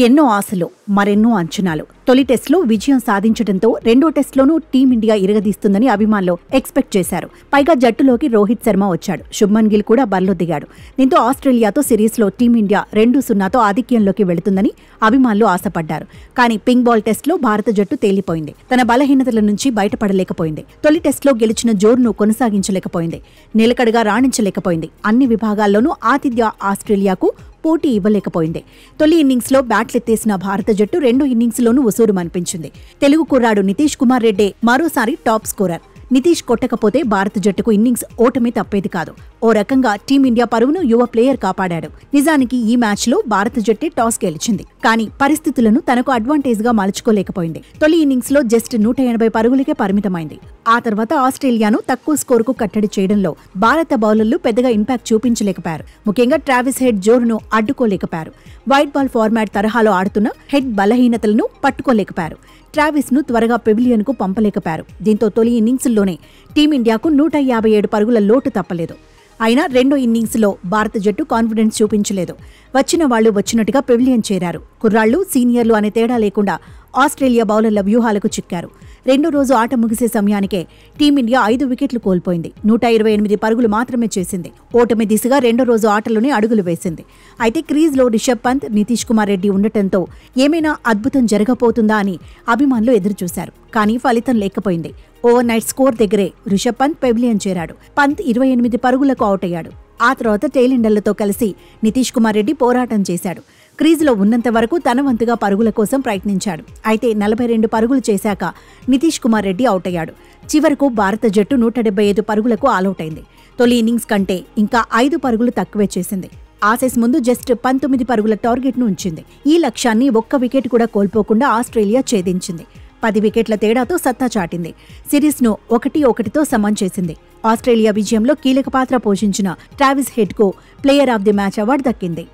ఎన్నో ఆశలు, మరెన్నో అంచనాలు. తొలి టెస్టులో విజయం సాధించడంతో రెండో టెస్టులోనూ టీమిండియా ఇరగదీస్తుందని అభిమానులు ఎక్స్పెక్ట్ చేశారు. పైగా జట్టులోకి రోహిత్ శర్మ వచ్చాడు. శుభ్మన్ గిల్ కూడా బరిలో దిగాడు. దీంతో ఆస్ట్రేలియాతో సిరీస్లో టీమిండియా 2-0తో ఆధిక్యంలోకి వెళుతుందని అభిమానులు ఆశపడ్డారు. కానీ పింక్ బాల్ టెస్టులో భారత జట్టు తేలిపోయింది. తన బలహీనతల నుంచి బయటపడలేకపోయింది. తొలి టెస్టులో గెలిచిన జోరును కొనసాగించలేకపోయింది. నిలకడగా రాణించలేకపోయింది. అన్ని విభాగాల్లోనూ ఆతిథ్య ఆస్ట్రేలియాకు పోటీ ఇవ్వలేకపోయింది. తొలి ఇన్నింగ్స్లో బ్యాట్లెత్తేసిన భారత జట్టు రెండో ఇన్నింగ్స్లోనూ ఉసూరుమనిపించింది. తెలుగు కుర్రాడు నితీష్ కుమార్ రెడ్డి మరోసారి టాప్ స్కోరర్. నితీష్ కొట్టకపోతే భారత జట్టుకు ఇన్నింగ్స్ ఓటమి తప్పేది కాదు. ఓ రకంగా టీమిండియా పరువును యువ ప్లేయర్ కాపాడాడు. నిజానికి ఈ మ్యాచ్లో భారత జట్టే టాస్ గెలిచింది. కానీ పరిస్థితులను తనకు అడ్వాంటేజ్ గా మలుచుకోలేకపోయింది. తొలి ఇన్నింగ్స్లో జస్ట్ 180 పరుగులకే పరిమితమైంది. ఆ తర్వాత ఆస్ట్రేలియాను తక్కువ స్కోరుకు కట్టడి చేయడంలో భారత బౌలర్లు పెద్దగా ఇంపాక్ట్ చూపించలేకపోయారు. ముఖ్యంగా ట్రావిస్ హెడ్ జోరును అడ్డుకోలేకపోయారు. వైట్ బాల్ ఫార్మాట్ తరహాలో ఆడుతున్న హెడ్ బలహీనతలను పట్టుకోలేకపోయారు. ట్రావిస్ ను త్వరగా పెవిలియన్ కు పంపలేకపోయారు. దీంతో తొలి ఇన్నింగ్స్లోనే టీమిండియాకు 157 పరుగుల లోటు తప్పలేదు. అయినా రెండో ఇన్నింగ్స్లో భారత జట్టు కాన్ఫిడెన్స్ చూపించలేదు. వచ్చిన వాళ్లు వచ్చినట్టుగా పెవిలియన్ చేరారు. కుర్రాళ్లు, సీనియర్లు అనే తేడా లేకుండా ఆస్ట్రేలియా బౌలర్ల వ్యూహాలకు చిక్కారు. రెండో రోజు ఆట ముగిసే సమయానికే టీమిండియా 5 వికెట్లు కోల్పోయింది. 128 పరుగులు మాత్రమే చేసింది. ఓటమి దిశగా రెండో రోజు ఆటలోనే అడుగులు వేసింది. అయితే క్రీజ్లో రిషబ్ పంత్, నితీష్ కుమార్ రెడ్డి ఉండటంతో ఏమైనా అద్భుతం జరగబోతుందా అని అభిమానులు ఎదురుచూశారు. కానీ ఫలితం లేకపోయింది. ఓవర్ నైట్ స్కోర్ దగ్గరే రిషబ్ పంత్ పెవిలియన్ చేరాడు. పంత్ 28 పరుగులకు అవుట్ అయ్యాడు. ఆ తర్వాత టెయిలెండర్లతో కలిసి నితీష్ కుమార్ రెడ్డి పోరాటం చేశాడు. క్రీజులో ఉన్నంత వరకు తన వంతుగా పరుగుల కోసం ప్రయత్నించాడు. అయితే 42 పరుగులు చేశాక నితీష్ కుమార్ రెడ్డి అవుట్ అయ్యాడు. చివరకు భారత జట్టు 175 పరుగులకు ఆలౌట్ అయింది. తొలి ఇన్నింగ్స్ కంటే ఇంకా 5 పరుగులు తక్కువే చేసింది. ఆసీస్ ముందు జస్ట్ 19 పరుగుల టార్గెట్ను ఉంచింది. ఈ లక్ష్యాన్ని ఒక్క వికెట్ కూడా కోల్పోకుండా ఆస్ట్రేలియా ఛేదించింది. 10 వికెట్ల తేడాతో సత్తా చాటింది. సిరీస్ను 1-1తో సమం చేసింది. ఆస్ట్రేలియా విజయంలో కీలక పాత్ర పోషించిన ట్రావిస్ హెడ్కు player of the match award దక్కింది.